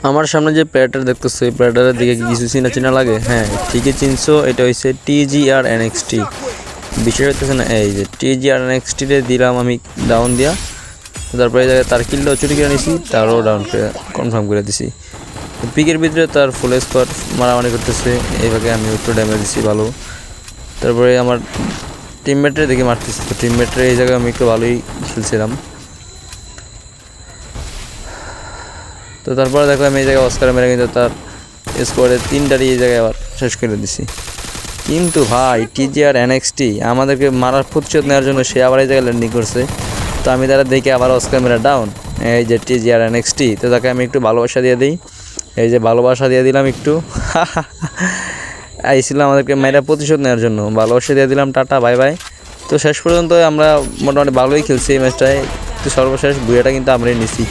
আমার সামনে যে প্লেয়ারটা দেখতেছো এই প্লেয়ারটার দিকে কি কিছু চিনা চিনা লাগে? হ্যাঁ, ঠিকই চিনছো, এটা হচ্ছে TGR NXT। বিষয় হইতেছে না, এই যে TGR NXT রে দিলাম আমি ডাউন দিয়া, তারপরে এই জায়গায় তার কিলটাও চুরি করে নিছি, তারও ডাউন করে কনফার্ম করে দিছি। পিকের ভিতরে তার ফুল স্কোয়াড মারামারি করতেছে, এইভাবে আমি একটু ড্যামেজ দিছি ভালো। তারপরে আমার টিমমেটের দিকে মারতেছি, তো টিমমেটের এই জায়গায় আমি একটু ভালোই খেলছিলাম। তো তারপরে দেখলাম এই জায়গায় অস্কার মেরে কিন্তু তার স্কোয়াডে 3টারই এই জায়গায় আবার শেষ করে দিছি। কিন্তু ভাই TGR NXT আমাদেরকে মারার প্রতিশোধ নেওয়ার জন্য সে আবার এই জায়গায় ল্যান্ডিং করছে। তো আমি তারা দেখে আবার অস্কার মেরে ডাউন, এই যে TGR NXT। তো তাকে আমি একটু ভালোবাসা দিয়ে দিই, এই যে ভালোবাসা দিয়ে দিলাম একটু। আইছিলাম আমাদেরকে মেয়েরা প্রতিশোধ নেওয়ার জন্য, ভালোবাসা দিয়ে দিলাম, টাটা বাই বাই। তো শেষ পর্যন্ত আমরা মোটামুটি ভালোই খেলছি এই ম্যাচটায়। তো সর্বশেষ বুয়াটা কিন্তু আমরাই নিছি।